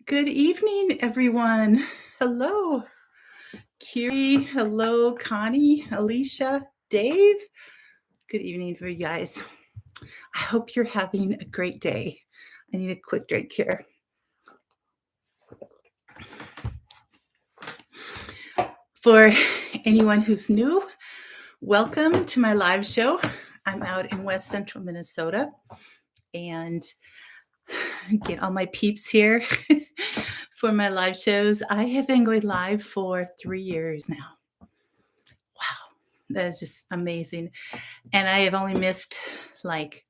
Good evening, everyone. Hello, Kiri. Hello, Connie, Alicia, Dave. Good evening for you guys. I hope you're having a great day. I need a quick drink here. For anyone who's new, welcome to my live show. I'm out in West Central Minnesota and get all my peeps here for my live shows. I have been going live for 3 years now. Wow, that is just amazing. And I have only missed like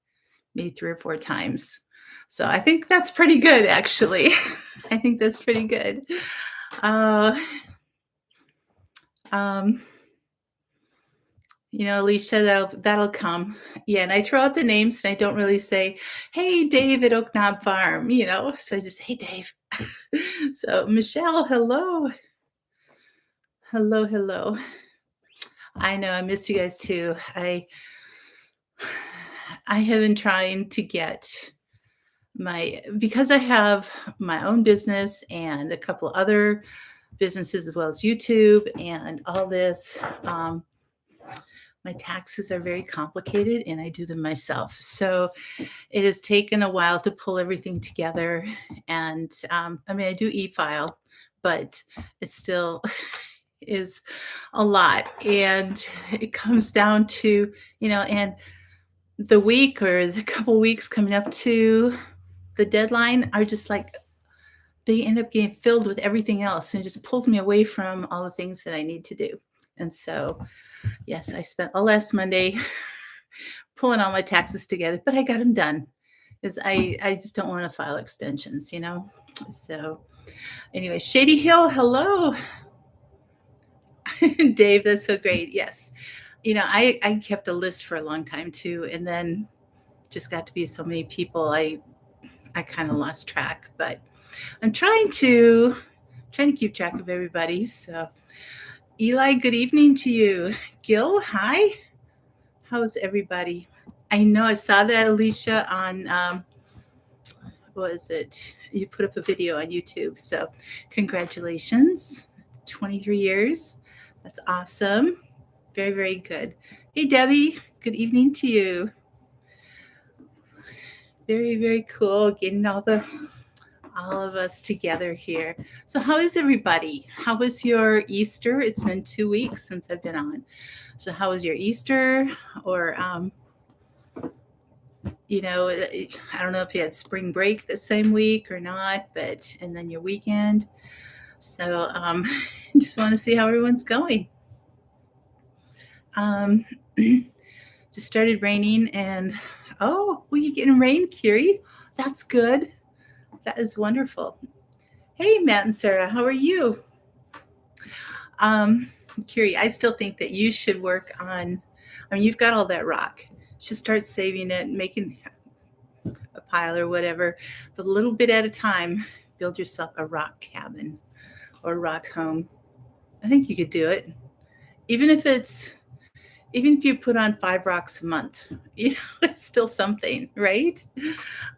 maybe 3 or 4 times. So I think that's pretty good, actually. I think that's pretty good. Alicia, that'll come. Yeah, and I throw out the names and I don't really say, hey, Dave at Oak Knob Farm, so I just, hey, Dave. So Michelle, hello. Hello. I know I miss you guys too. I have been trying to get because I have my own business and a couple other businesses as well as YouTube and all this. My taxes are very complicated and I do them myself. So it has taken a while to pull everything together. And I do e-file, but it still is a lot. And it comes down to, and the week or the couple weeks coming up to the deadline are just like, they end up getting filled with everything else and it just pulls me away from all the things that I need to do. And so, yes, I spent all last Monday pulling all my taxes together, but I got them done because I just don't want to file extensions, So anyway, Shady Hill, hello. Dave, that's so great. Yes. I kept a list for a long time too, and then just got to be so many people, I kind of lost track, but I'm trying to keep track of everybody. So Eli, good evening to you. Gil, hi. How's everybody? I know I saw that, Alicia, on, what is it? You put up a video on YouTube. So congratulations, 23 years. That's awesome. Very, very good. Hey, Debbie, good evening to you. Very, very cool getting all of us together here. So how is everybody? How was your Easter? It's been 2 weeks since I've been on. So how was your Easter? Or, I don't know if you had spring break the same week or not, and then your weekend. So just want to see how everyone's going. Just started raining and, you're getting rain, Kiri. That's good. That is wonderful. Hey, Matt and Sarah, how are you? Kiri, I still think that you should work on, you've got all that rock. You should start saving it, making a pile or whatever, but a little bit at a time, build yourself a rock cabin or a rock home. I think you could do it. Even if you put on 5 rocks a month, it's still something, right?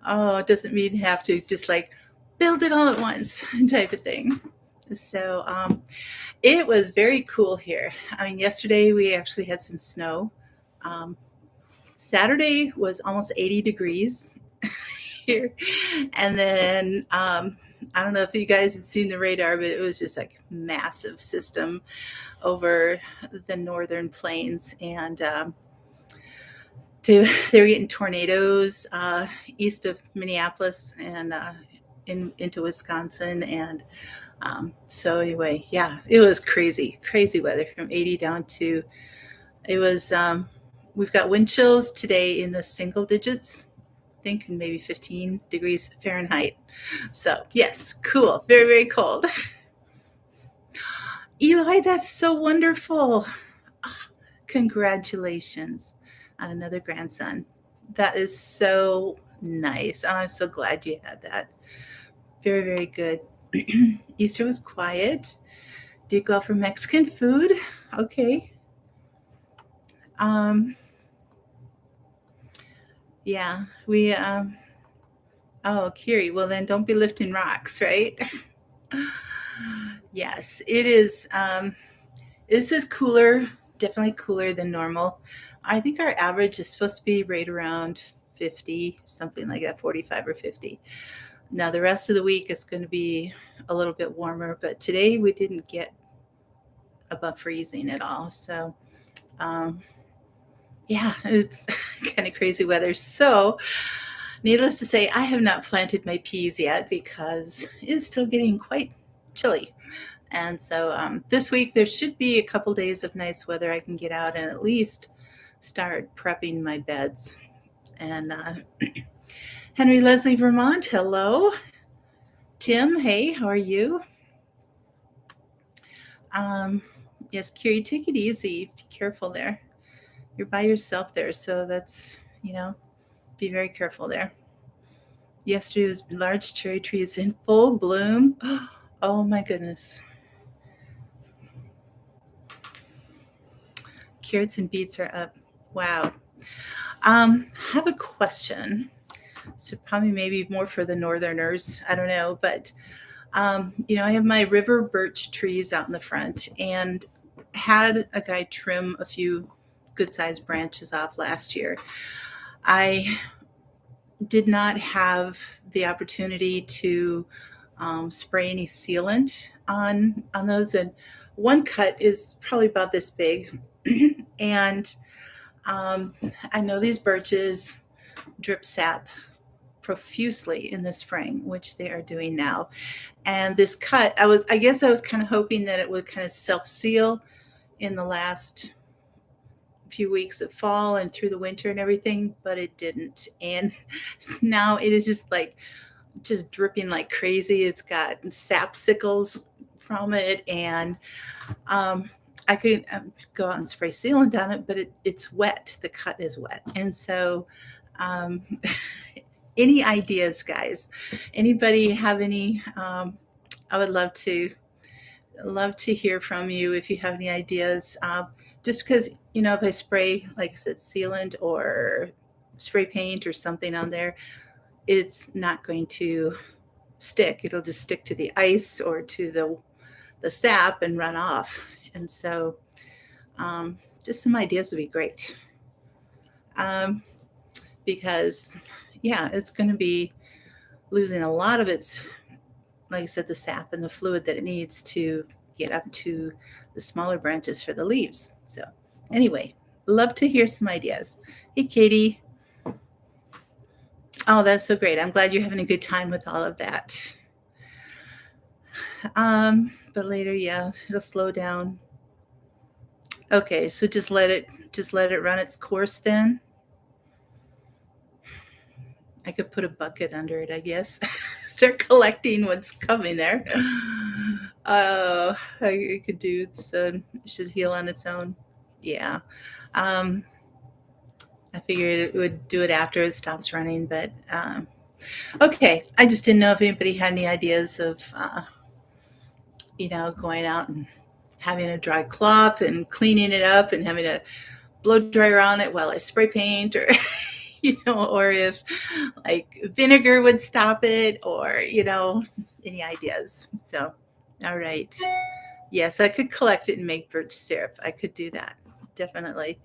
Oh, it doesn't mean you have to just like build it all at once type of thing. So it was very cool here. Yesterday we actually had some snow. Saturday was almost 80 degrees here. And then I don't know if you guys had seen the radar, but it was just like massive system over the northern plains. And they were getting tornadoes east of Minneapolis and into Wisconsin. And so anyway, yeah, it was crazy weather from 80 down to, it was, we've got wind chills today in the single digits, I think, and maybe 15 degrees Fahrenheit. So yes, cool, very, very cold. Eli, that's so wonderful. Congratulations on another grandson. That is so nice. I'm so glad you had that. Very, very good. Easter was quiet. Did go out for Mexican food. Okay. Yeah, we Oh, Kiri, well then don't be lifting rocks, right? Yes, it is. This is cooler, definitely cooler than normal. I think our average is supposed to be right around 50, something like that, 45 or 50. Now, the rest of the week it's going to be a little bit warmer, but today we didn't get above freezing at all. So, um, yeah, it's kind of crazy weather. So, needless to say, I have not planted my peas yet because it is still getting quite chilly. And so this week there should be a couple days of nice weather. I can get out and at least start prepping my beds. And Henry Leslie Vermont, hello. Tim, hey, how are you? Um, yes, Kiri, take it easy. Be careful there. You're by yourself there, so that's, be very careful there. Yesterday was large cherry trees in full bloom. Oh my goodness. Carrots and beets are up. Wow. I have a question. So probably maybe more for the northerners. I don't know, but I have my river birch trees out in the front and had a guy trim a few good sized branches off last year. I did not have the opportunity to spray any sealant on those, and one cut is probably about this big, and um, I know these birches drip sap profusely in the spring, which they are doing now. And this cut, I guess I was kind of hoping that it would kind of self seal in the last few weeks of fall and through the winter and everything, but it didn't. And now it is just dripping like crazy. It's got sapsicles from it, and I could go out and spray sealant on it, but it's wet. The cut is wet, and so um, any ideas, guys? Anybody have any? I would love to hear from you if you have any ideas. Just because if I spray, like I said, sealant or spray paint or something on there, it's not going to stick. It'll just stick to the ice or to the sap and run off. And so, just some ideas would be great. Um, because yeah, it's going to be losing a lot of its, like I said, the sap and the fluid that it needs to get up to the smaller branches for the leaves. So anyway, love to hear some ideas. Hey, Katie. Oh, that's so great. I'm glad you're having a good time with all of that. But later, yeah, it'll slow down. Okay, so just let it run its course then. I could put a bucket under it, I guess. Start collecting what's coming there. I could do so. It should heal on its own. Yeah. Um, I figured it would do it after it stops running, but okay. I just didn't know if anybody had any ideas of, going out and having a dry cloth and cleaning it up and having a blow dryer on it while I spray paint, or or if like vinegar would stop it, or any ideas. So, all right. Yes, I could collect it and make birch syrup. I could do that. Definitely.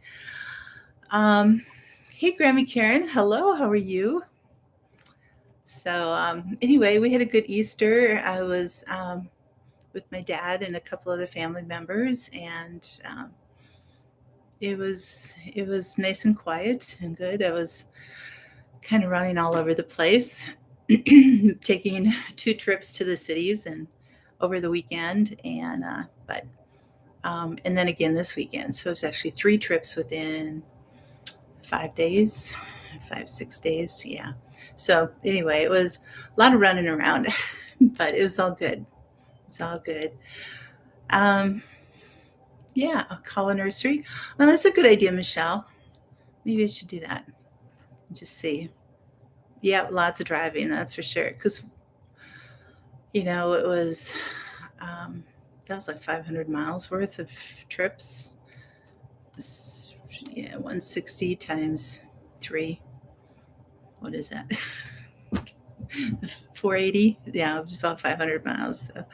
Um, hey, Grammy Karen. Hello. How are you? So, anyway, we had a good Easter. I was with my dad and a couple other family members, and it was nice and quiet and good. I was kind of running all over the place, taking 2 trips to the cities and over the weekend, and and then again this weekend. So it's actually 3 trips within 5 days, 5, 6 days. Yeah. So anyway, it was a lot of running around, but it was all good. It's all good. Um, yeah, I'll call a nursery. Well, that's a good idea, Michelle. Maybe I should do that. Just see. Yeah, lots of driving, that's for sure. Because it was um, that was like 500 miles worth of trips. Yeah, 160 times 3. What is that? 480. Yeah, it's about 500 miles. So,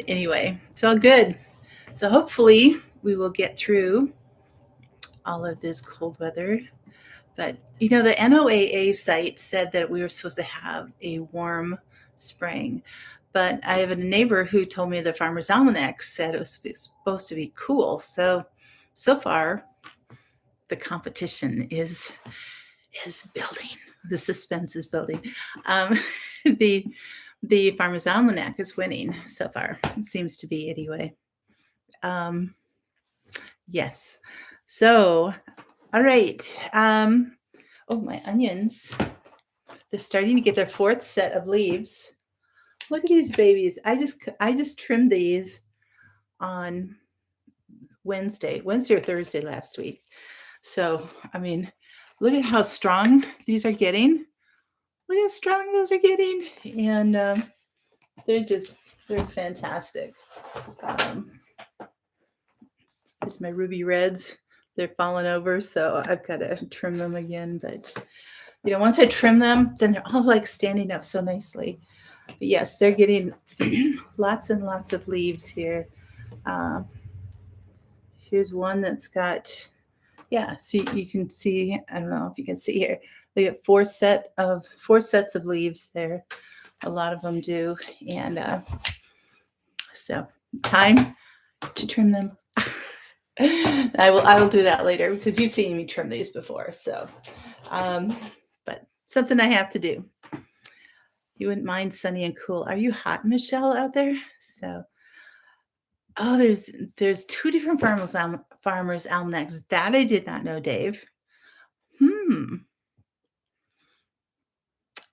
anyway, it's all good. So hopefully we will get through all of this cold weather. But the NOAA site said that we were supposed to have a warm spring. But I have a neighbor who told me the Farmer's Almanac said it was supposed to be cool. So far, the competition is building. The suspense is building. The Farmer's Almanac is winning so far. It seems to be anyway. Yes. So, all right. Oh, my onions. They're starting to get their fourth set of leaves. Look at these babies. I just trimmed these on Wednesday or Thursday last week. So, I mean, look at how strong these are getting. Look how strong those are getting. And they're fantastic. There's my ruby reds. They're falling over, so I've got to trim them again. But, once I trim them, then they're all like standing up so nicely. But yes, they're getting lots and lots of leaves here. Here's one that's got, so you can see, I don't know if you can see here, they get four sets of leaves there. A lot of them do. And so time to trim them. I will do that later because you've seen me trim these before. So, but something I have to do. You wouldn't mind sunny and cool. Are you hot, Michelle, out there? So, there's two different farmers almanacs. That I did not know, Dave.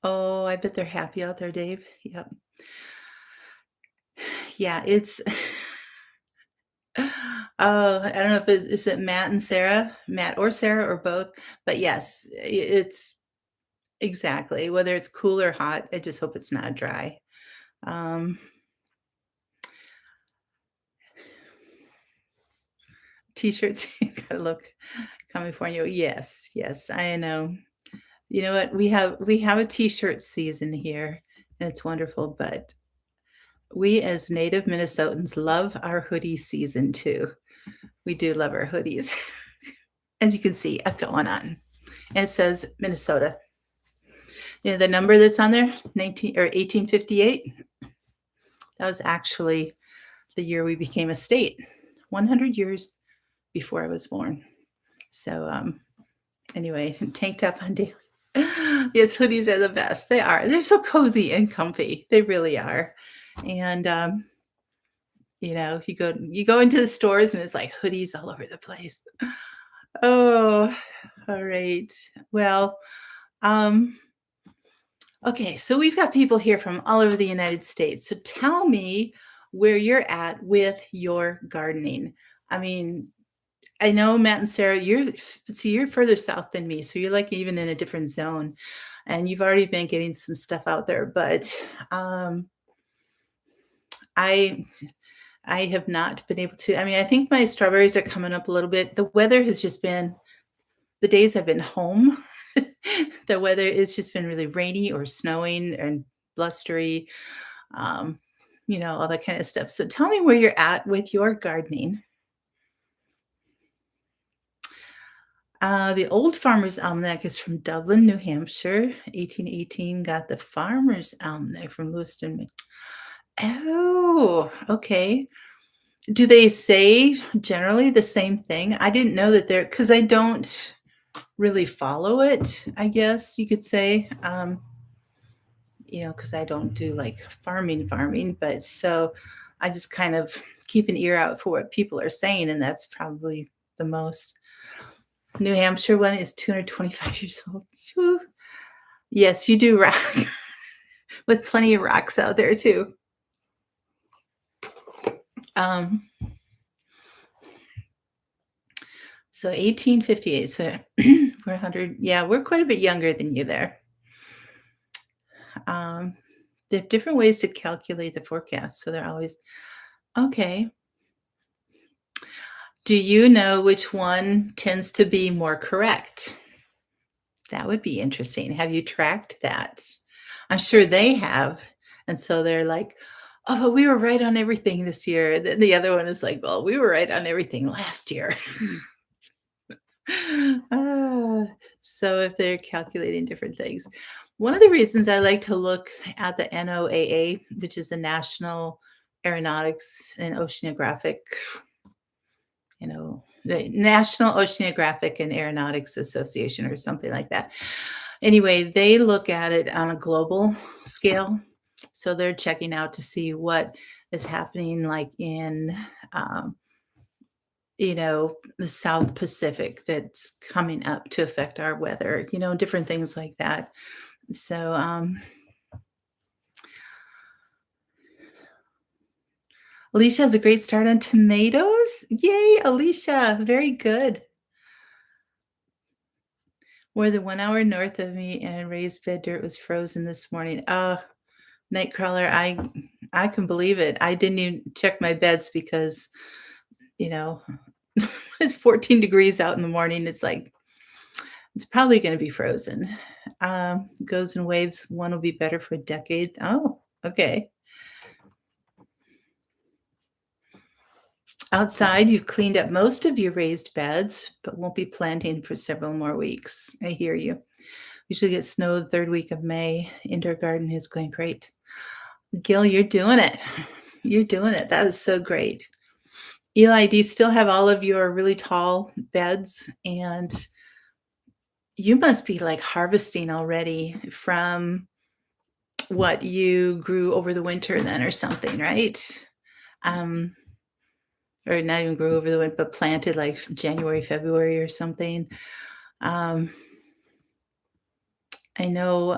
Oh, I bet they're happy out there, Dave. Yep. Yeah, it's. I don't know if is it Matt or Sarah or both, but yes, it's exactly whether it's cool or hot. I just hope it's not dry. T-shirts, you gotta look coming for you. Yes, I know. You know what? We have a t-shirt season here, and it's wonderful. But we as native Minnesotans love our hoodie season too. We do love our hoodies. As you can see, I've got one on. And it says Minnesota. The number that's on there, 1858. That was actually the year we became a state. 100 years before I was born. So anyway, tank top on daily. Yes, hoodies are the best. They are. They're so cozy and comfy. They really are. And you go into the stores and it's like hoodies all over the place. Oh, all right. Well, okay, so we've got people here from all over the United States. So tell me where you're at with your gardening. I mean, I know Matt and Sarah, you're further south than me, so you're like even in a different zone, and you've already been getting some stuff out there. But I have not been able to. I mean, I think my strawberries are coming up a little bit. The weather has just been, the days I've been home, the weather has just been really rainy or snowing and blustery, all that kind of stuff. So tell me where you're at with your gardening. The Old Farmer's Almanac is from Dublin, New Hampshire. 1818 got the Farmer's Almanac from Lewiston. Oh, okay. Do they say generally the same thing? I didn't know that because I don't really follow it, I guess you could say. Because I don't do like farming, but so I just kind of keep an ear out for what people are saying, and that's probably the most. New Hampshire one is 225 years old. Whew. Yes, you do rock with plenty of rocks out there too. So 1858. So we're 100. Yeah, we're quite a bit younger than you there. They have different ways to calculate the forecast. So they're always okay. Do you know which one tends to be more correct? That would be interesting. Have you tracked that? I'm sure they have. And so they're like, "Oh, but we were right on everything this year." Then the other one is like, "Well, we were right on everything last year." Ah, so if they're calculating different things. One of the reasons I like to look at the NOAA, which is the National Aeronautics and Oceanographic, the National Oceanographic and Aeronautics Association or something like that. Anyway, they look at it on a global scale. So they're checking out to see what is happening like in the South Pacific that's coming up to affect our weather, different things like that. So, Alicia has a great start on tomatoes. Yay, Alicia. Very good. More than 1 hour north of me and raised bed dirt was frozen this morning. Nightcrawler, I can believe it. I didn't even check my beds because, you know, it's 14 degrees out in the morning. It's like it's probably gonna be frozen. Goes in waves. One will be better for a decade. Oh, okay. Outside, you've cleaned up most of your raised beds, but won't be planting for several more weeks. I hear you. Usually get snow the third week of May. Indoor garden is going great. Gil, you're doing it. You're doing it. That is so great. Eli, do you still have all of your really tall beds? And you must be like harvesting already from what you grew over the winter then or something, right? Um, or not even grew over the winter, but planted like January, February or something. Um, I know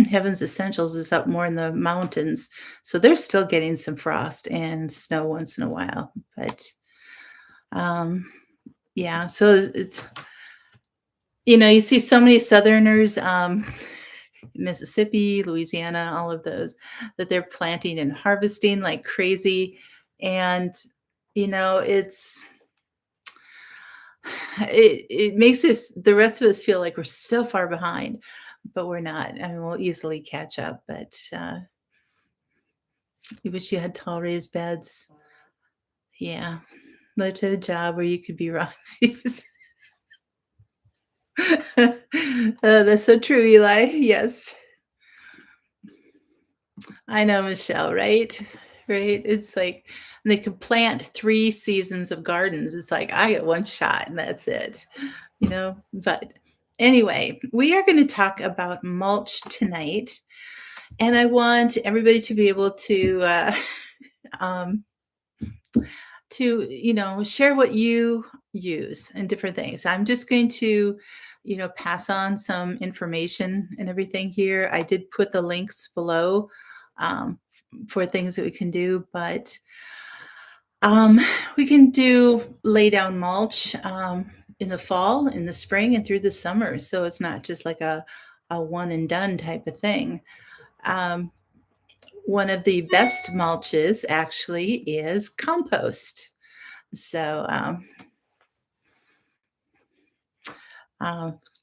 Heaven's Essentials is up more in the mountains, so they're still getting some frost and snow once in a while. But um, yeah, so it's you see so many Southerners, Mississippi, Louisiana, all of those that they're planting and harvesting like crazy, and it's it makes us the rest of us feel like we're so far behind, but we're not. I mean, we'll easily catch up, but you wish you had tall raised beds. Yeah. Love to have a job where you could be wrong. That's so true, Eli. Yes. I know, Michelle, right? Right? It's like they could plant 3 seasons of gardens. It's like, I get 1 shot and that's it, But anyway, we are gonna talk about mulch tonight, and I want everybody to be able to, um, share what you use and different things. I'm just going to, pass on some information and everything here. I did put the links below um, for things that we can do, but we can do lay down mulch in the fall, in the spring, and through the summer. So it's not just like a one and done type of thing. Um, One of the best mulches actually is compost. So,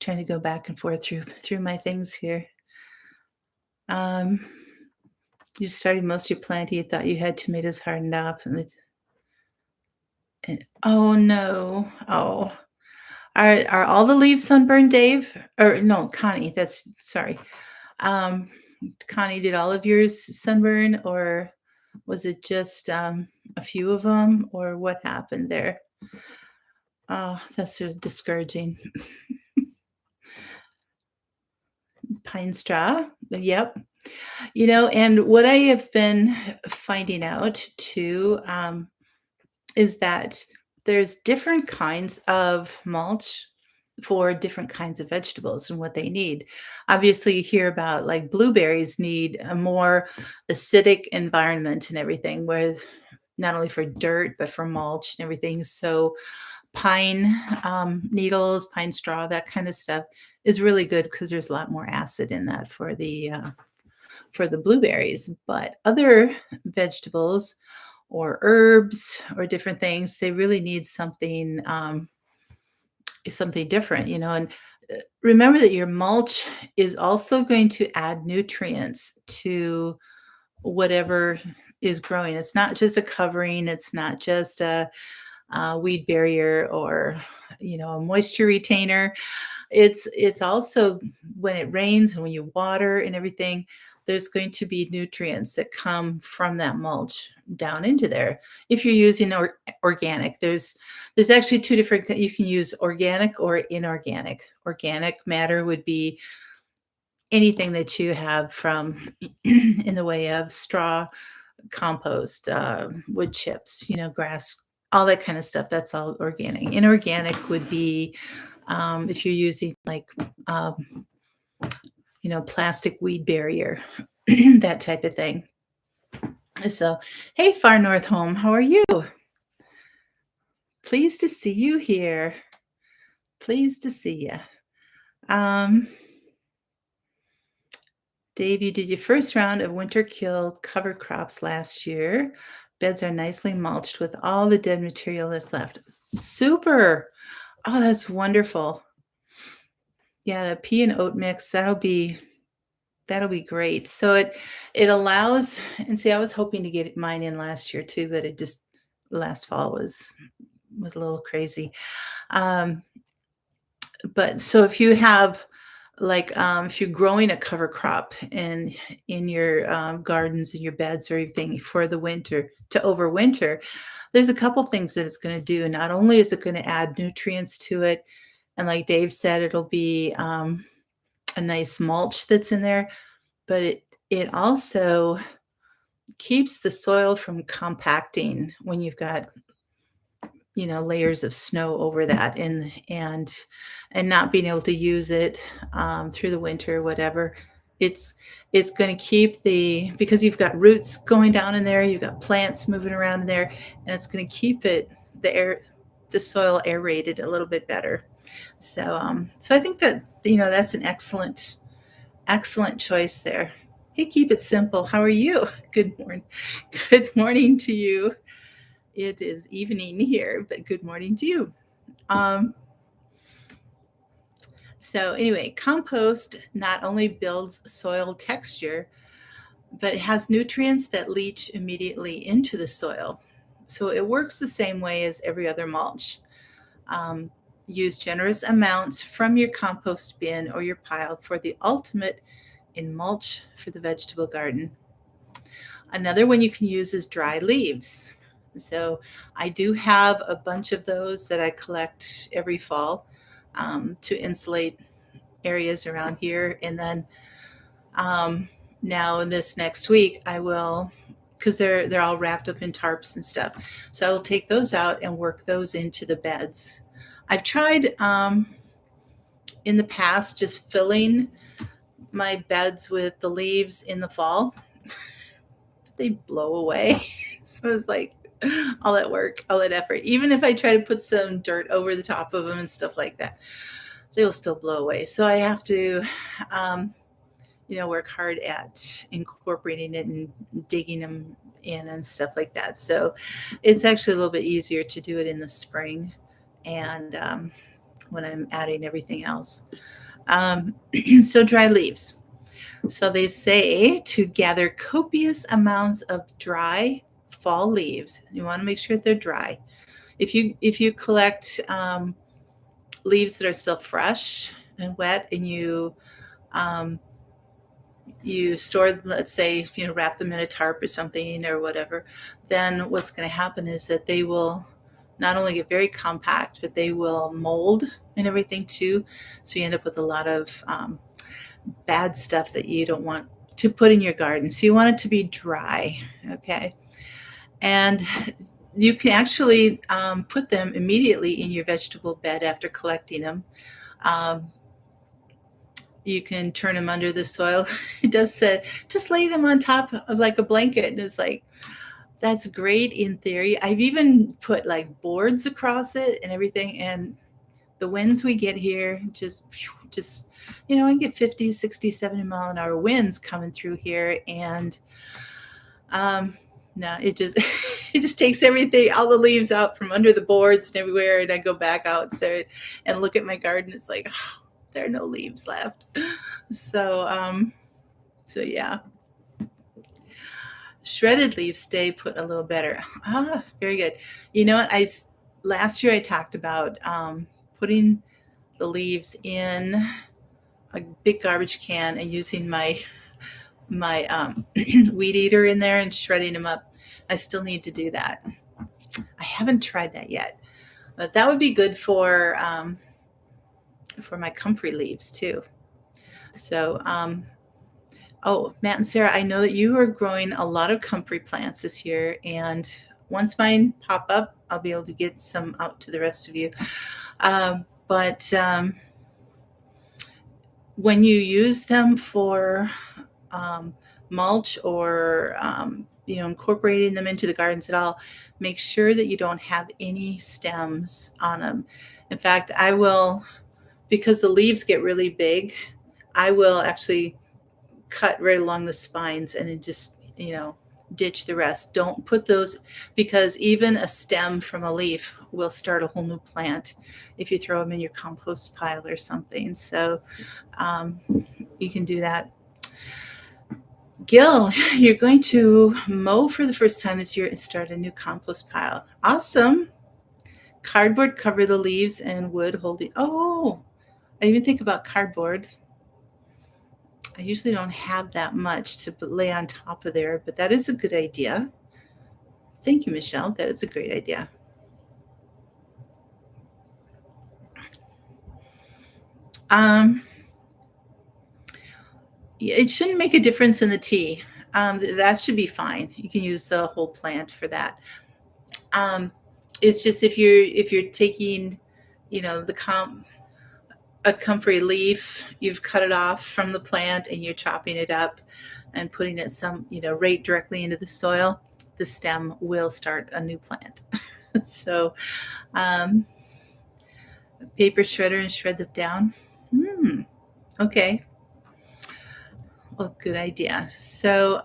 trying to go back and forth through my things here. Um, you started most of your planting. You thought you had tomatoes hardened up, oh no! Oh, are all the leaves sunburned, Dave? Or no, Connie? That's sorry. Um, Connie, did all of yours sunburn, or was it just a few of them, or what happened there? Oh, that's so discouraging. Pine straw. Yep. And what I have been finding out too is that there's different kinds of mulch for different kinds of vegetables and what they need. Obviously, you hear about like blueberries need a more acidic environment and everything, where not only for dirt, but for mulch and everything. So, pine needles, pine straw, that kind of stuff is really good because there's a lot more acid in that for the blueberries. But other vegetables or herbs or different things, they really need something different, and remember that your mulch is also going to add nutrients to whatever is growing. It's not just a covering. It's not just a weed barrier or, a moisture retainer. It's also when it rains and when you water and everything, there's going to be nutrients that come from that mulch down into there. If you're using organic, there's actually two different. You can use organic or inorganic. Organic matter would be anything that you have from in the way of straw, compost, wood chips, grass, all that kind of stuff. That's all organic. Inorganic would be if you're using like plastic weed barrier, that type of thing. So, hey, Far North Home, how are you? Pleased to see you here. Pleased to see you. Dave, you did your first round of winter kill cover crops last year. Beds are nicely mulched with all the dead material that's left. Super. Oh, that's wonderful. Yeah, the pea and oat mix, that'll be great. So it allows, and see, I was hoping to get mine in last year too, but it just last fall was a little crazy. But so if you have like if you're growing a cover crop in your gardens and your beds or everything for the winter to overwinter, there's a couple things that it's going to do. Not only is it going to add nutrients to it, and like Dave said, it'll be a nice mulch that's in there, but it also keeps the soil from compacting when you've got layers of snow over that and not being able to use it through the winter or whatever. It's going to keep because you've got roots going down in there, you've got plants moving around in there, and it's going to keep the soil aerated a little bit better. So so I think that that's an excellent choice there. Hey, keep it simple. How are you? Good morning. Good morning to you. It is evening here, but good morning to you. So anyway, compost not only builds soil texture, but it has nutrients that leach immediately into the soil. So it works the same way as every other mulch. Use generous amounts from your compost bin or your pile for the ultimate in mulch for the vegetable garden. Another one you can use is dry leaves. So I do have a bunch of those that I collect every fall to insulate areas around here. And then now in this next week, I will, because they're all wrapped up in tarps and stuff. So I will take those out and work those into the beds. I've tried in the past just filling my beds with the leaves in the fall. They blow away. So it's like all that work, all that effort. Even if I try to put some dirt over the top of them and stuff like that, they'll still blow away. So I have to, work hard at incorporating it and digging them in and stuff like that. So it's actually a little bit easier to do it in the spring and when I'm adding everything else. So dry leaves. So they say to gather copious amounts of dry fall leaves. You want to make sure that they're dry. If you collect leaves that are still fresh and wet, and you store, let's say, wrap them in a tarp or something or whatever, then what's going to happen is that they will not only get very compact, but they will mold and everything too. So you end up with a lot of bad stuff that you don't want to put in your garden. So you want it to be dry, okay? And you can actually put them immediately in your vegetable bed after collecting them. You can turn them under the soil. It does say just lay them on top of like a blanket. And it's like, that's great in theory. I've even put like boards across it and everything. And the winds we get here just I get 50, 60, 70 mile an hour winds coming through here. And no, it just it just takes everything, all the leaves out from under the boards and everywhere. And I go back out there and look at my garden. It's like, there are no leaves left. So yeah, shredded leaves stay put a little better. Very good. You know what? Last year I talked about putting the leaves in a big garbage can and using my weed eater in there and shredding them up. I still need to do that. I haven't tried that yet, but that would be good for my comfrey leaves too. So, oh, Matt and Sarah, I know that you are growing a lot of comfrey plants this year, and once mine pop up, I'll be able to get some out to the rest of you. But when you use them for mulch or incorporating them into the gardens at all, make sure that you don't have any stems on them. In fact, I will, because the leaves get really big, I will actually cut right along the spines and then just ditch the rest. Don't put those, because even a stem from a leaf will start a whole new plant if you throw them in your compost pile or something. So you can do that. Gil, you're going to mow for the first time this year and start a new compost pile. Awesome. Cardboard cover the leaves and wood holding. Oh, I didn't even think about cardboard. I usually don't have that much to lay on top of there, but that is a good idea. Thank you, Michelle. That is a great idea. It shouldn't make a difference in the tea. That should be fine. You can use the whole plant for that. It's just if you're taking, a comfrey leaf, you've cut it off from the plant and you're chopping it up and putting it right directly into the soil, the stem will start a new plant. So, paper shredder and shred them down. Okay. Well, good idea. So,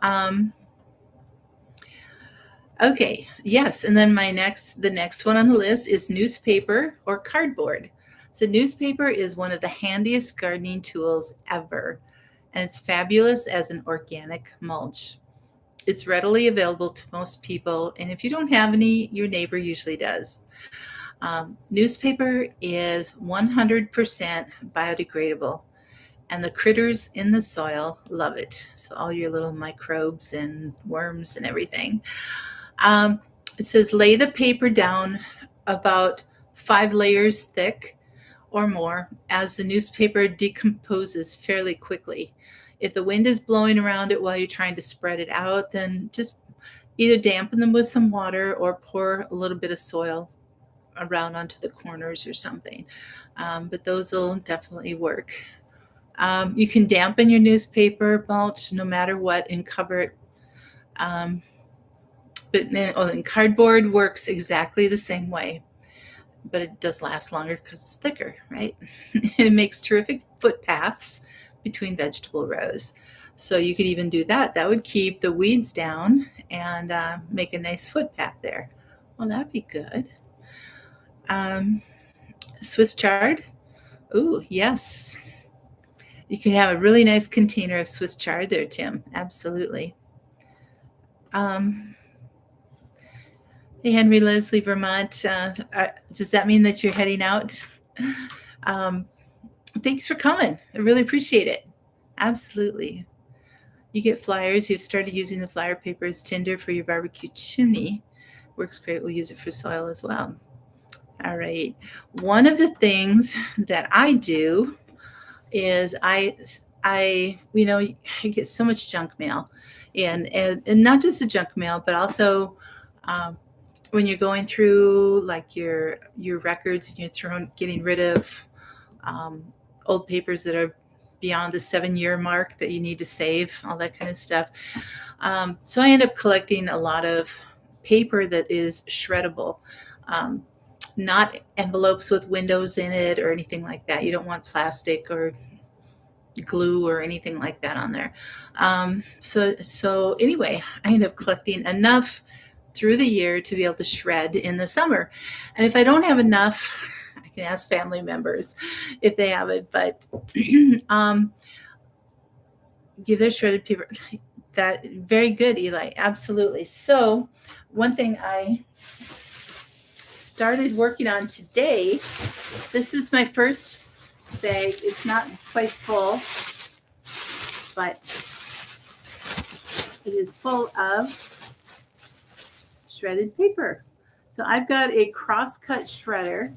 okay, yes, and then the next one on the list is newspaper or cardboard. So newspaper is one of the handiest gardening tools ever, and it's fabulous as an organic mulch. It's readily available to most people, and if you don't have any, your neighbor usually does. Newspaper is 100% biodegradable, and the critters in the soil love it. So all your little microbes and worms and everything. It says lay the paper down about 5 layers thick or more as the newspaper decomposes fairly quickly. If the wind is blowing around it while you're trying to spread it out, then just either dampen them with some water or pour a little bit of soil around onto the corners or something. But those will definitely work. You can dampen your newspaper mulch no matter what and cover it. And cardboard works exactly the same way, but it does last longer because it's thicker, right? It makes terrific footpaths between vegetable rows. So you could even do that. That would keep the weeds down and make a nice footpath there. Well, that'd be good. Swiss chard. Ooh, yes. You can have a really nice container of Swiss chard there, Tim. Absolutely. Hey, Henry, Leslie, Vermont. Does that mean that you're heading out? Thanks for coming. I really appreciate it. Absolutely. You get flyers. You've started using the flyer paper as tinder for your barbecue chimney. Works great. We'll use it for soil as well. All right. One of the things that I do is I get so much junk mail, and not just the junk mail, but also when you're going through like your records and you're getting rid of old papers that are beyond the 7-year mark that you need to save, all that kind of stuff. So I end up collecting a lot of paper that is shreddable, not envelopes with windows in it or anything like that. You don't want plastic or glue or anything like that on there. So anyway, I end up collecting enough through the year to be able to shred in the summer. And if I don't have enough, I can ask family members if they have it, but give their shredded paper. That very good, Eli. Absolutely. So one thing I started working on today, this is my first bag. It's not quite full, but it is full of shredded paper. So I've got a crosscut shredder,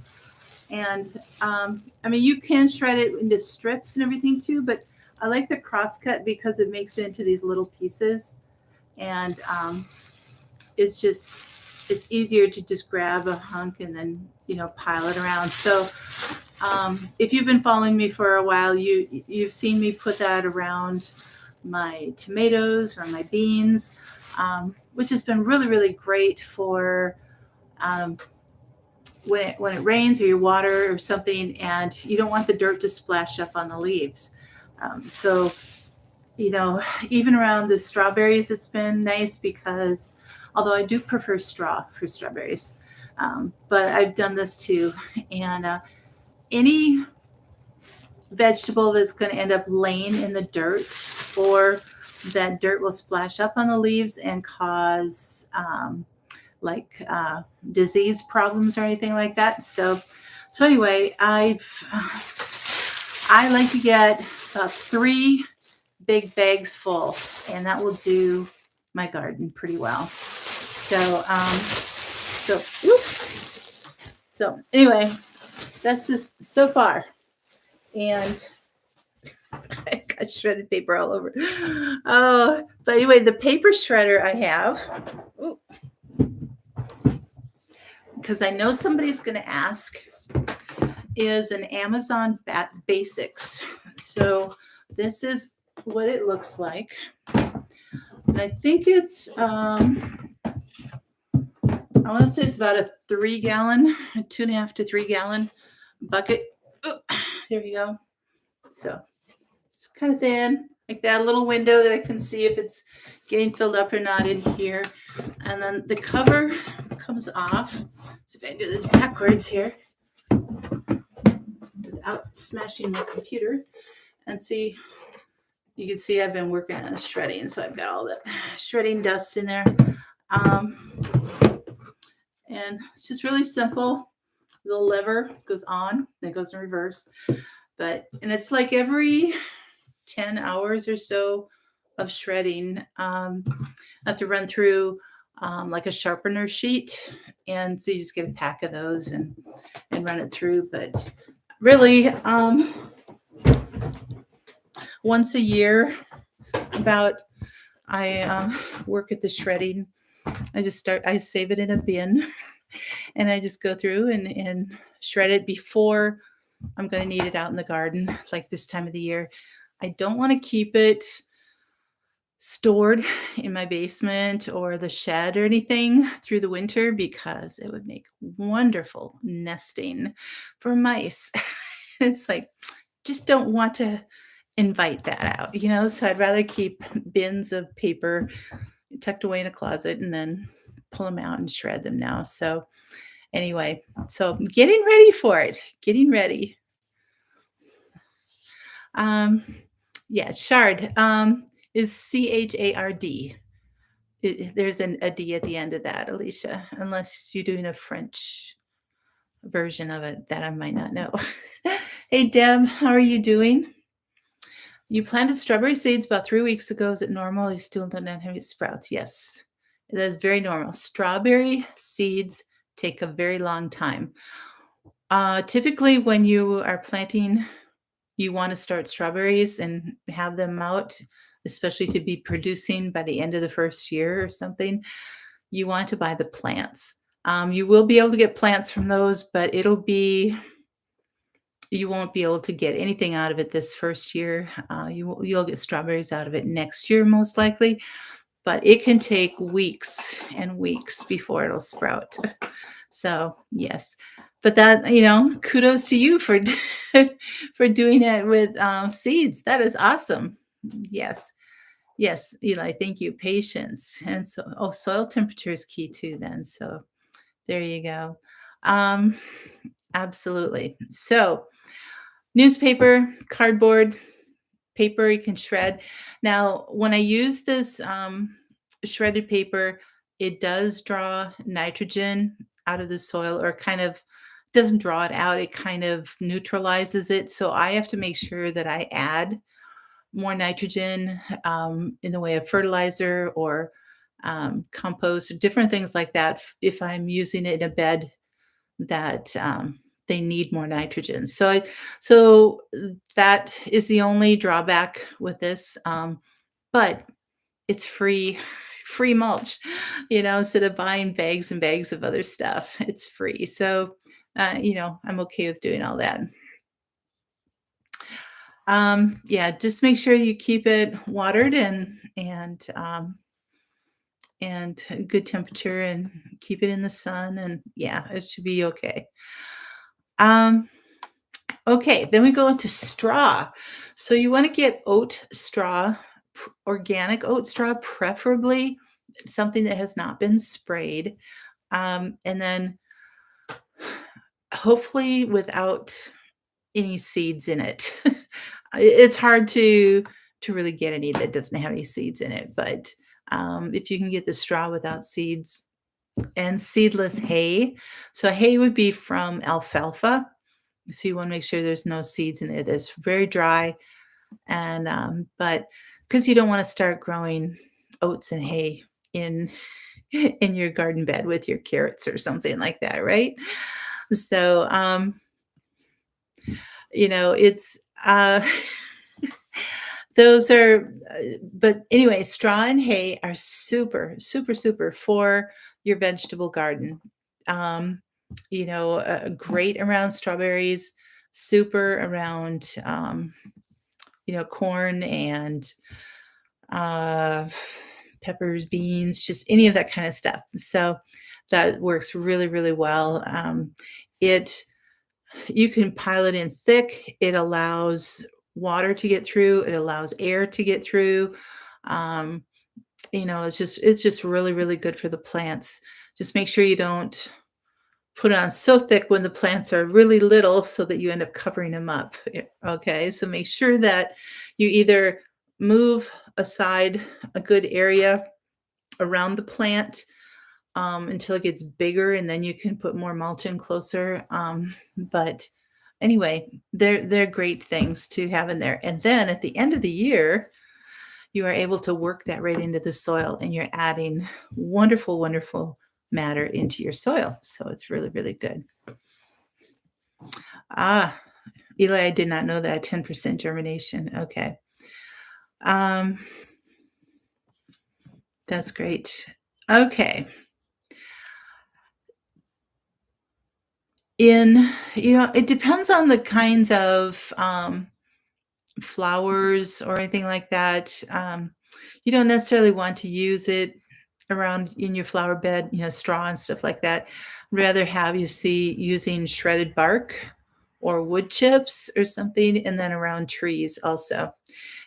and I mean, you can shred it into strips and everything too, but I like the crosscut because it makes it into these little pieces, and it's easier to just grab a hunk and then pile it around. So if you've been following me for a while, you've seen me put that around my tomatoes or my beans, which has been really, really great for when it rains or you water or something, and you don't want the dirt to splash up on the leaves. So even around the strawberries, it's been nice because, although I do prefer straw for strawberries, but I've done this too. And any vegetable that's going to end up laying in the dirt, or that dirt will splash up on the leaves and cause disease problems or anything like that. So anyway, I like to get 3 big bags full, and that will do my garden pretty well. So anyway, that's this so far, and I got shredded paper all over. Oh, but anyway, the paper shredder I have, because I know somebody's going to ask, is an Amazon Basics. So this is what it looks like. And I think it's, I want to say it's about a 3-gallon, 2.5 to 3 gallon bucket. Oh, there you go. So it's kind of thin, like that little window that I can see if it's getting filled up or not in here. And then the cover comes off. So if I can do this backwards here without smashing my computer, and see, you can see I've been working on shredding, so I've got all that shredding dust in there. And it's just really simple. The lever goes on, then it goes in reverse. And it's like every 10 hours or so of shredding, I have to run through like a sharpener sheet. And so you just get a pack of those and run it through. But really, once a year, I work at the shredding. I save it in a bin, and I just go through and shred it before I'm going to need it out in the garden, like this time of the year. I don't want to keep it stored in my basement or the shed or anything through the winter, because it would make wonderful nesting for mice. It's like, just don't want to invite that out, so I'd rather keep bins of paper tucked away in a closet and then pull them out and shred them now. So anyway, so getting ready for it, getting ready. Yeah, shard is CHARD. There's a D at the end of that, Alicia, unless you're doing a French version of it that I might not know. Hey, Deb, how are you doing? You planted strawberry seeds about 3 weeks ago. Is it normal? You still don't have any sprouts? Yes, that is very normal. Strawberry seeds take a very long time. Typically, when you are planting, you want to start strawberries and have them out, especially to be producing by the end of the first year or something. You want to buy the plants. You will be able to get plants from those, but you won't be able to get anything out of it this first year. You'll get strawberries out of it next year, most likely, but it can take weeks and weeks before it'll sprout. So yes, but that, kudos to you for for doing it with seeds. That is awesome. Yes, Eli, thank you. Patience. And so, soil temperature is key too then. So there you go. Absolutely. So, newspaper, cardboard, paper you can shred. Now, when I use this shredded paper, it does draw nitrogen out of the soil, or kind of doesn't draw it out, it kind of neutralizes it. So I have to make sure that I add more nitrogen in the way of fertilizer or compost, different things like that. If I'm using it in a bed that they need more nitrogen. So that is the only drawback with this. But it's free, free mulch, instead of buying bags and bags of other stuff, it's free. So, I'm okay with doing all that. Yeah, just make sure you keep it watered and a good temperature, and keep it in the sun, and yeah, it should be okay. Um, okay, then we go into straw. So you want to get oat straw, organic oat straw, preferably something that has not been sprayed. And then hopefully without any seeds in it. It's hard to really get any that doesn't have any seeds in it, but if you can get the straw without seeds, and seedless hay. So hay would be from alfalfa. So you want to make sure there's no seeds in there. That's very dry, and but because you don't want to start growing oats and hay in in your garden bed with your carrots or something like that, right? So it's those are but anyway, straw and hay are super, super, super for your vegetable garden. Um, great around strawberries, super around corn and uh, peppers, beans, just any of that kind of stuff. So that works really, really well. It You can pile it in thick. It allows water to get through. It allows air to get through. Um, it's just really, really good for the plants. Just make sure you don't put it on so thick when the plants are really little so that you end up covering them up. Okay, so make sure that you either move aside a good area around the plant until it gets bigger, and then you can put more mulch in closer. But anyway, they're great things to have in there. And then at the end of the year, you are able to work that right into the soil, and you're adding wonderful, wonderful matter into your soil. So it's really, really good. Ah, Eli, I did not know that 10% germination. Okay. Um, that's great. Okay. It depends on the kinds of flowers or anything like that. You don't necessarily want to use it around in your flower bed, straw and stuff like that. Rather have you see using shredded bark or wood chips or something, and then around trees also.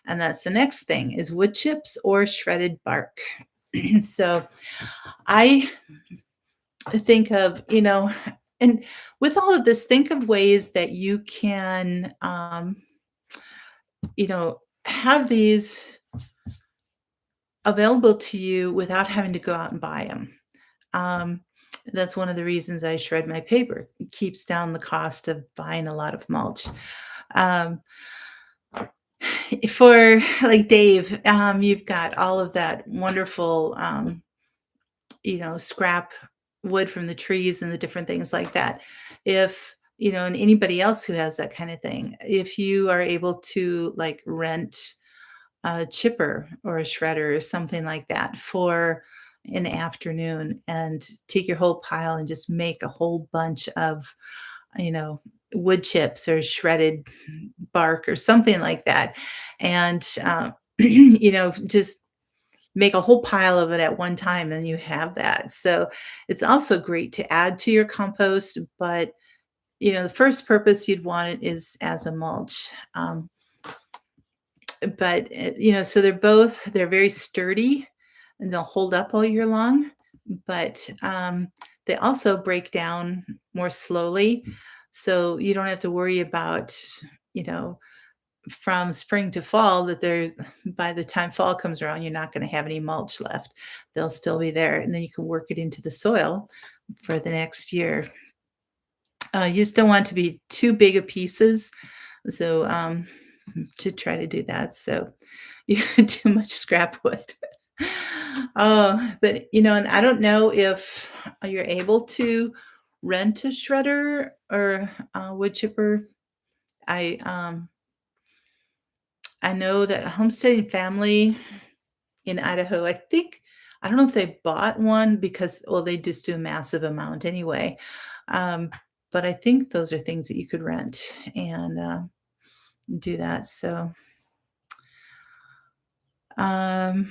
And that's the next thing, is wood chips or shredded bark. So I think of, and with all of this, think of ways that you can, have these available to you without having to go out and buy them. Um, that's one of the reasons I shred my paper. It keeps down the cost of buying a lot of mulch. Um, for like Dave, you've got all of that wonderful, scrap wood from the trees and the different things like that. If, and anybody else who has that kind of thing, if you are able to like rent a chipper or a shredder or something like that for an afternoon, and take your whole pile and just make a whole bunch of, you know, wood chips or shredded bark or something like that. And, just make a whole pile of it at one time, and you have that. So it's also great to add to your compost, but the first purpose you'd want it is as a mulch. But so they're very sturdy, and they'll hold up all year long, but they also break down more slowly. So you don't have to worry about, you know, from spring to fall that there by the time fall comes around, you're not going to have any mulch left. They'll still be there, and then you can work it into the soil for the next year. You just don't want to be too big of pieces, so to try to do that. So you too much scrap wood. Oh, but and I don't know if you're able to rent a shredder or a wood chipper. I um, I know that Homesteading Family in Idaho, I don't know if they bought one because, well, they just do a massive amount anyway. Um, but I think those are things that you could rent and do that. So, um,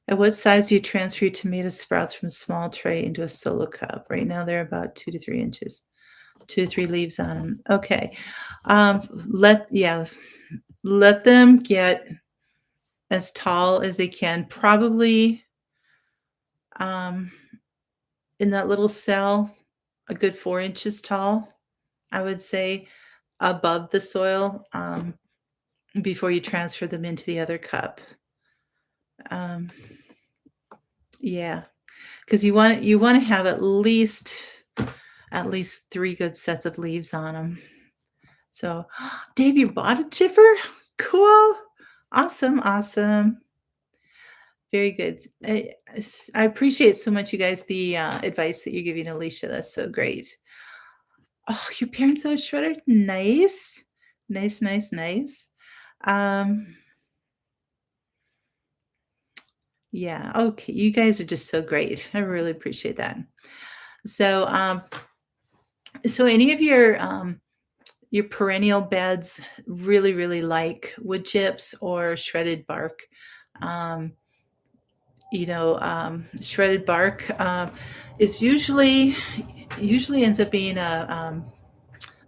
at what size do you transfer your tomato sprouts from a small tray into a solo cup? Right now, they're about 2 to 3 inches, 2 to 3 leaves on them. Okay. Yeah, let them get as tall as they can, probably um, in that little cell, a good 4 inches tall, I would say, above the soil before you transfer them into the other cup. Um, yeah, because you want to have at least 3 good sets of leaves on them. So, Dave, you bought a chipper? Cool. Awesome, awesome. Very good. I appreciate so much, you guys, the advice that you're giving Alicia. That's so great. Oh, your parents have a shredder? Nice. Nice, nice, nice. Um, yeah, okay. You guys are just so great. I really appreciate that. So, so any of your perennial beds really, really like wood chips or shredded bark. Um, shredded bark is usually ends up being a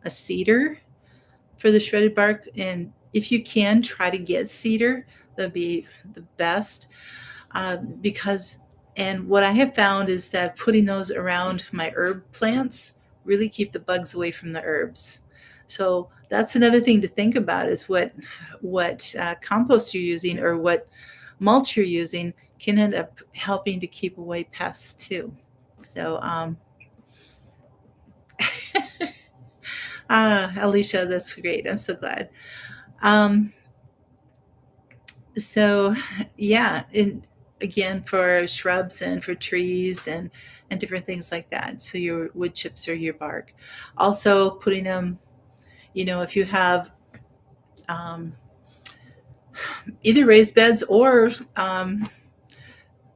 cedar for the shredded bark. And if you can try to get cedar, that'd be the best. Because, and what I have found is that putting those around my herb plants really keep the bugs away from the herbs. So that's another thing to think about is what compost you're using or what mulch you're using can end up helping to keep away pests too. So, Alicia, that's great. I'm so glad. Um, so, yeah, and again for shrubs and for trees and different things like that. So your wood chips or your bark. Also, putting them, if you have um, either raised beds or, sorry,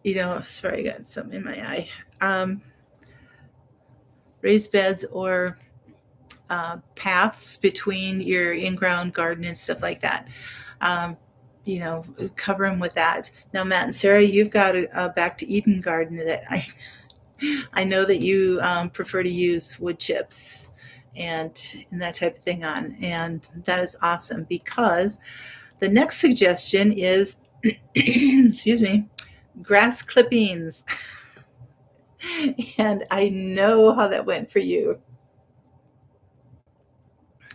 I got something in my eye. Raised beds or paths between your in-ground garden and stuff like that. Um, cover them with that. Now, Matt and Sarah, you've got a back to Eden garden that I know that you prefer to use wood chips and that type of thing on, and that is awesome because the next suggestion is, excuse me, grass clippings, and I know how that went for you.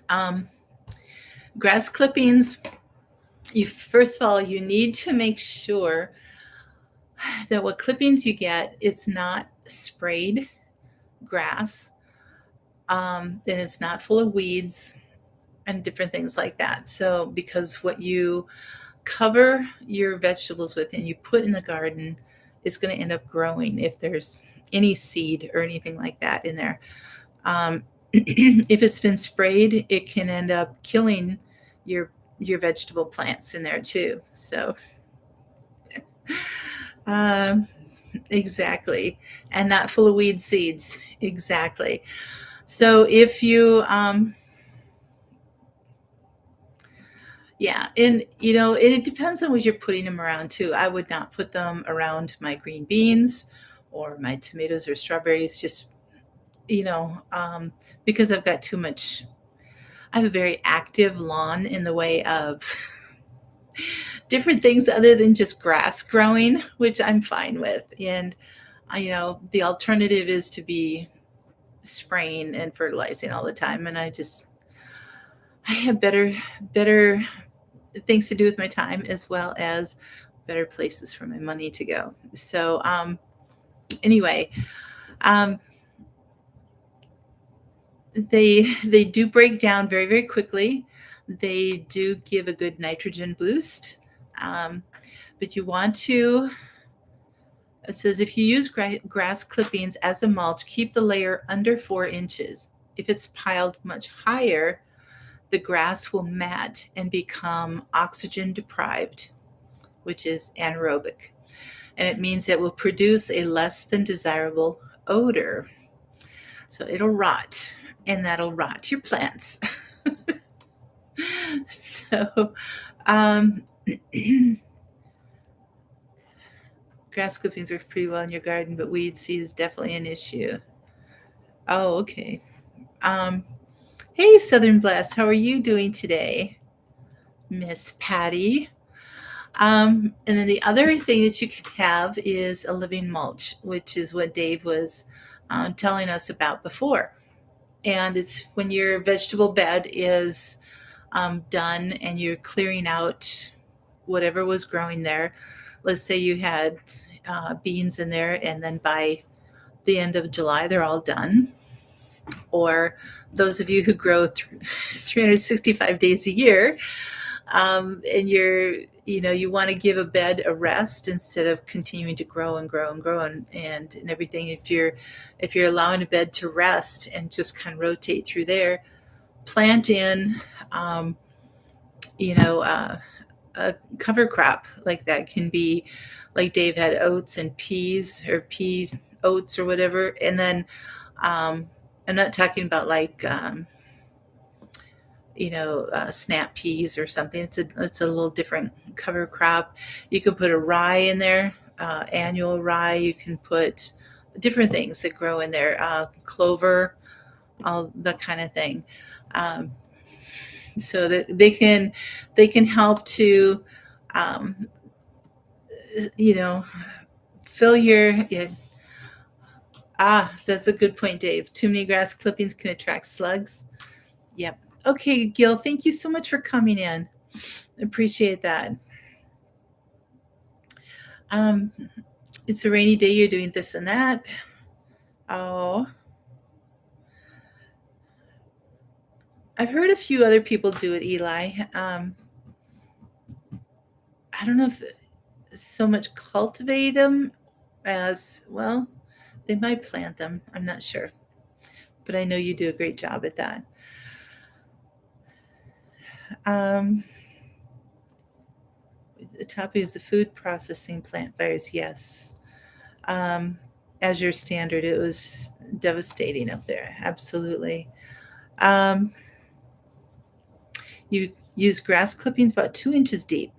Um, Grass clippings. First of all, you need to make sure that what clippings you get, it's not sprayed grass, then it's not full of weeds and different things like that. So, because what you cover your vegetables with and you put in the garden is going to end up growing if there's any seed or anything like that in there. If it's been sprayed, it can end up killing your vegetable plants in there too. So, um, exactly, and not full of weed seeds. Exactly. So if you, yeah, and and it depends on what you're putting them around too. I would not put them around my green beans or my tomatoes or strawberries. Just because I've got too much. I have a very active lawn in the way of different things other than just grass growing, which I'm fine with. And the alternative is to be spraying and fertilizing all the time, and I have better things to do with my time, as well as better places for my money to go. So anyway, um, they do break down very, very quickly. They do give a good nitrogen boost, but you want to. It says if you use grass clippings as a mulch, keep the layer under 4 inches. If it's piled much higher, the grass will mat and become oxygen deprived, which is anaerobic. And it means it will produce a less than desirable odor. So it'll rot, and that'll rot your plants. So, grass clippings work pretty well in your garden, but weed seed is definitely an issue. Oh, okay. Hey, Southern Bless, how are you doing today, Miss Patty? And then the other thing that you can have is a living mulch, which is what Dave was telling us about before. And it's when your vegetable bed is done and you're clearing out whatever was growing there. Let's say you had beans in there, and then by the end of July, they're all done. Or those of you who grow 365 days a year, and you want to give a bed a rest instead of continuing to grow and grow and grow and everything. If you're allowing a bed to rest and just kind of rotate through there, plant in, a cover crop like that. Can be like Dave had oats and peas, or oats or whatever. And then I'm not talking about like snap peas or something. It's a little different cover crop. You can put a rye in there, annual rye. You can put different things that grow in there, clover, all that kind of thing. So that they can help to, fill your. That's a good point, Dave. Too many grass clippings can attract slugs. Yep. Okay, Gil, thank you so much for coming in. Appreciate that. It's a rainy day. You're doing this and that. Oh, I've heard a few other people do it, Eli. I don't know if so much cultivate them as well. They might plant them. I'm not sure. But I know you do a great job at that. The topic is the food processing plant fires. Yes. As your standard, it was devastating up there. Absolutely. You use grass clippings about 2 inches deep.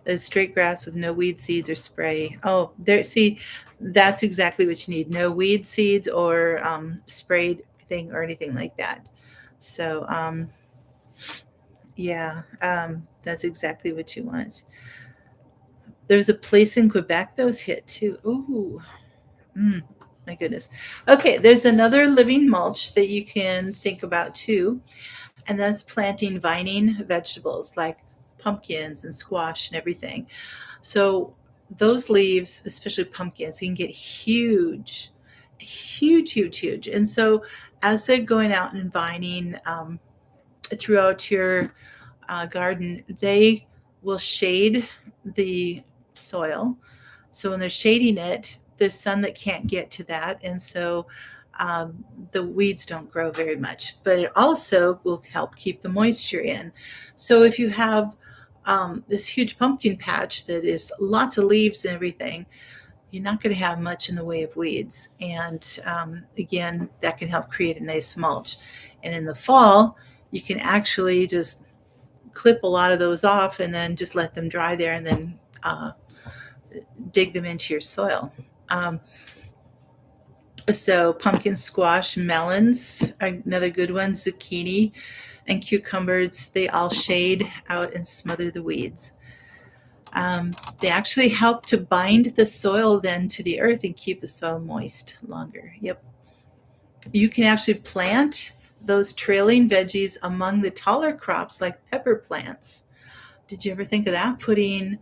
There's straight grass with no weed seeds or spray. Oh, there. See, that's exactly what you need. No weed seeds or sprayed thing or anything like that. So, that's exactly what you want. There's a place in Quebec that was hit too. Ooh, my goodness. Okay, there's another living mulch that you can think about too, and that's planting vining vegetables like pumpkins and squash and everything. So those leaves, especially pumpkins, can get huge, huge, huge, huge. And so as they're going out and vining throughout your garden, they will shade the soil. So when they're shading it, there's sun that can't get to that. And so the weeds don't grow very much, but it also will help keep the moisture in. So if you have this huge pumpkin patch that is lots of leaves and everything, you're not going to have much in the way of weeds. And again, that can help create a nice mulch. And in the fall, you can actually just clip a lot of those off and then just let them dry there, and then dig them into your soil. So pumpkin, squash, melons are another good one. Zucchini and cucumbers, they all shade out and smother the weeds. They actually help to bind the soil then to the earth and keep the soil moist longer. Yep. you can actually plant those trailing veggies among the taller crops like pepper plants. Did you ever think of that? Putting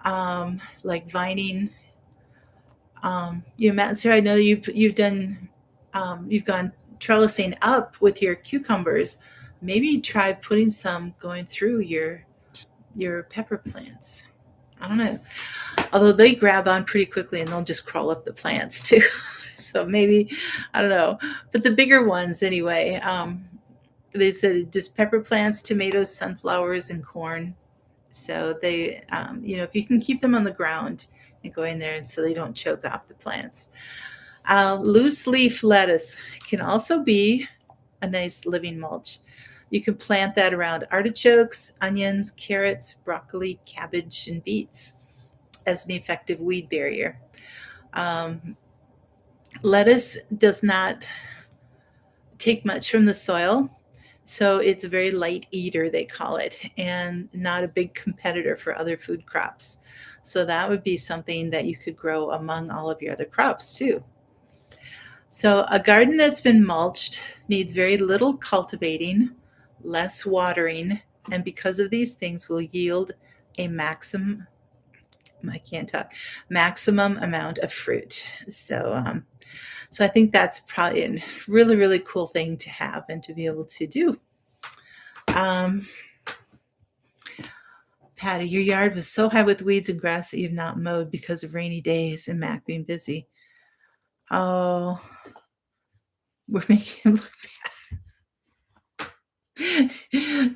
like vining. Matt and Sarah, I know you've done you've gone trellising up with your cucumbers. Maybe try putting some going through your pepper plants. I don't know. Although they grab on pretty quickly and they'll just crawl up the plants too. So maybe, I don't know. But the bigger ones anyway, they said just pepper plants, tomatoes, sunflowers, and corn. So they, if you can keep them on the ground and go in there and so they don't choke off the plants. Loose leaf lettuce can also be a nice living mulch. You can plant that around artichokes, onions, carrots, broccoli, cabbage, and beets as an effective weed barrier. Um, Lettuce does not take much from the soil, so it's a very light eater, they call it, and not a big competitor for other food crops. So that would be something that you could grow among all of your other crops too. So a garden that's been mulched needs very little cultivating, less watering, and because of these things will yield a maximum amount of fruit. So I think that's probably a really, really cool thing to have and to be able to do. Patty, your yard was so high with weeds and grass that you've not mowed because of rainy days and Mac being busy. Oh, we're making him look bad.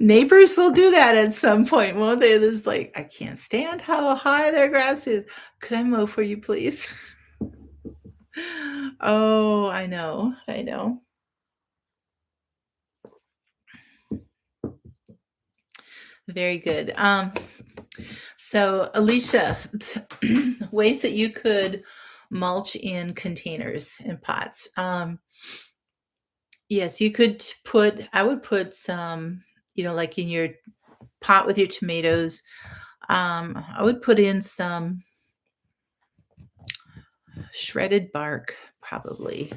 Neighbors will do that at some point, won't they? There's like, I can't stand how high their grass is. Could I mow for you, please? Oh, I know. Very good. So, Alicia, ways that you could mulch in containers and pots. Yes, you could I would put some, like in your pot with your tomatoes. I would put in some shredded bark, probably.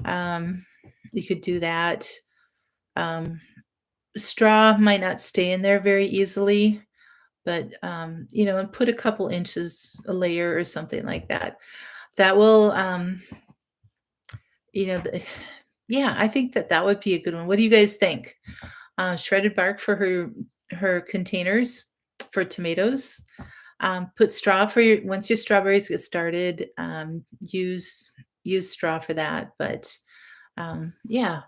You could do that. Straw might not stay in there very easily, but and put a couple inches a layer or something like that. That will, yeah, I think that would be a good one. What do you guys think? Shredded bark for her containers for tomatoes. Put straw for once your strawberries get started. Use straw for that. But yeah.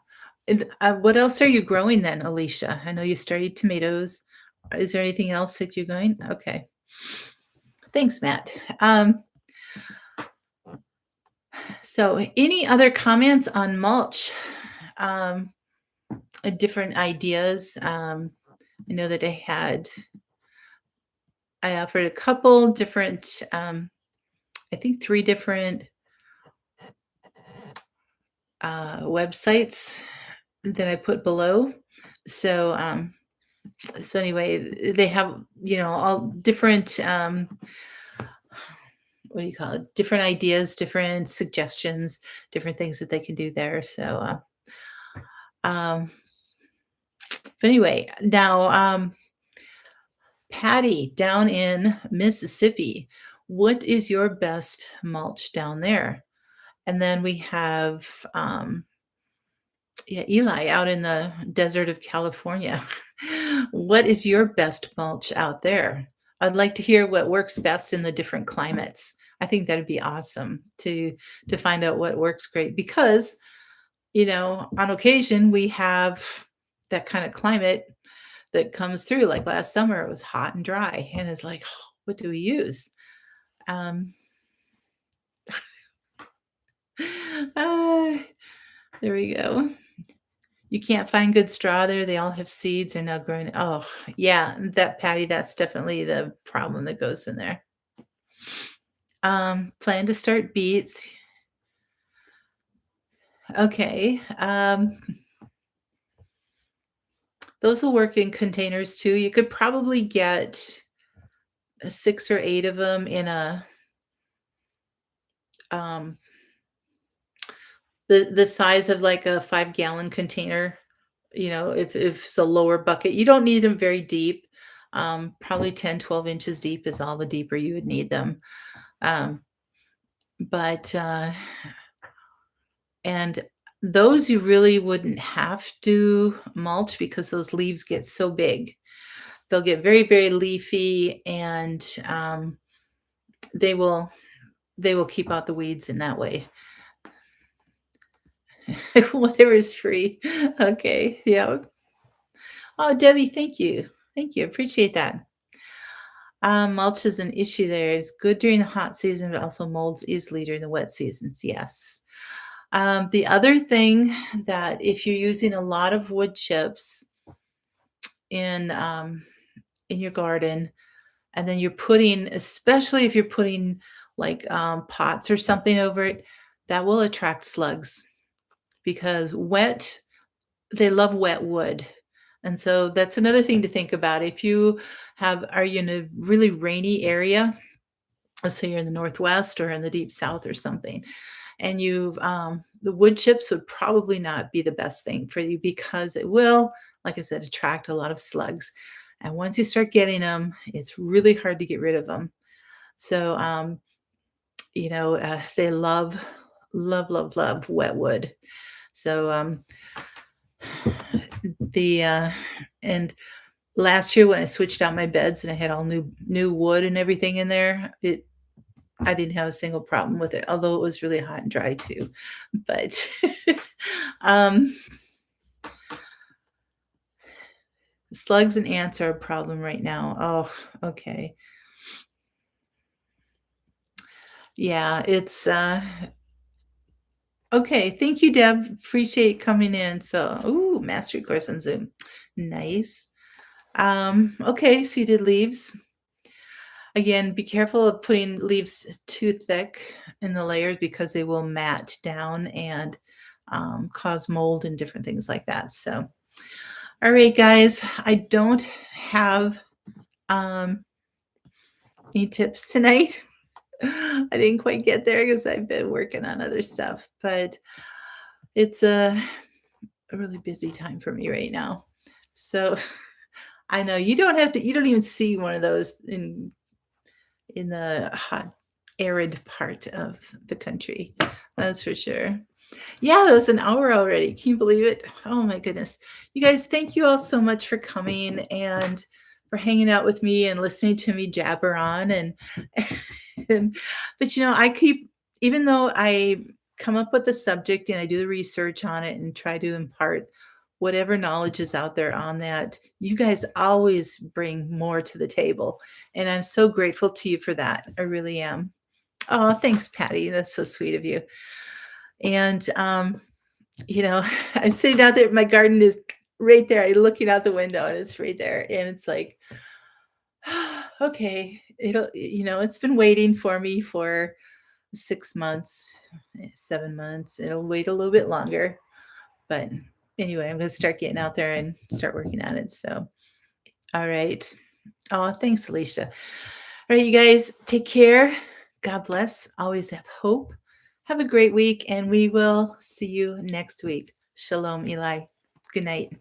And, what else are you growing then, Alicia? I know you started tomatoes. Is there anything else that you're going? Okay. Thanks, Matt. So any other comments on mulch? Different ideas. I know that I offered a couple different, I think 3 different websites that I put below. So, so anyway, they have, all different, what do you call it? Different ideas, different suggestions, different things that they can do there. So, but anyway, now, Patty down in Mississippi, what is your best mulch down there? And then we have, Eli out in the desert of California. What is your best mulch out there? I'd like to hear what works best in the different climates. I think that'd be awesome to find out what works great because, on occasion we have that kind of climate that comes through. Like last summer, it was hot and dry, and it's like, oh, what do we use? There we go. You can't find good straw there. They all have seeds. They're now growing. Oh, yeah, that Patty, that's definitely the problem that goes in there. Plan to start beets. Okay. Those will work in containers too. You could probably get 6 or 8 of them in a the size of like a 5-gallon container, if it's a lower bucket. You don't need them very deep. Probably 10, 12 inches deep is all the deeper you would need them. Um, but and those you really wouldn't have to mulch because those leaves get so big. They'll get very, very leafy, and they will they will keep out the weeds in that way. Whatever is free. Okay. Yeah. Oh, Debbie, thank you. Thank you. Appreciate that. Mulch is an issue there. It's good during the hot season, but also molds easily during the wet seasons. Yes. The other thing that if you're using a lot of wood chips in in your garden, and then you're putting, especially if you're putting like pots or something over it, that will attract slugs because they love wet wood. And so that's another thing to think about. If you are you in a really rainy area, let's say you're in the Northwest or in the deep South or something, and the wood chips would probably not be the best thing for you because it will, like I said, attract a lot of slugs. And once you start getting them, it's really hard to get rid of them. So, they love, love, love, love wet wood. So, the and last year when I switched out my beds and I had all new wood and everything in there, I didn't have a single problem with it, although it was really hot and dry too. But um, slugs and ants are a problem right now. Oh, okay. Yeah, it's okay. Thank you, Deb. Appreciate coming in. So, ooh, mastery course on Zoom. Nice. Okay, so you did leaves. Again, be careful of putting leaves too thick in the layers because they will mat down and cause mold and different things like that. So, all right, guys, I don't have any tips tonight. I didn't quite get there because I've been working on other stuff, but it's a really busy time for me right now. So I know you don't even see one of those in the hot, arid part of the country. That's for sure. Yeah, that was an hour already. Can you believe it? Oh my goodness. You guys, thank you all so much for coming and for hanging out with me and listening to me jabber on and but even though I come up with the subject and I do the research on it and try to impart whatever knowledge is out there on that, you guys always bring more to the table. And I'm so grateful to you for that. I really am. Oh, thanks, Patty. That's so sweet of you. And I'm sitting out there. My garden is right there. I'm looking out the window and it's right there. And it's like, okay, it's been waiting for me for 6 months, 7 months. It'll wait a little bit longer. But anyway, I'm going to start getting out there and start working on it. So, all right. Oh, thanks, Alicia. All right, you guys, take care. God bless. Always have hope. Have a great week, and we will see you next week. Shalom, Eli. Good night.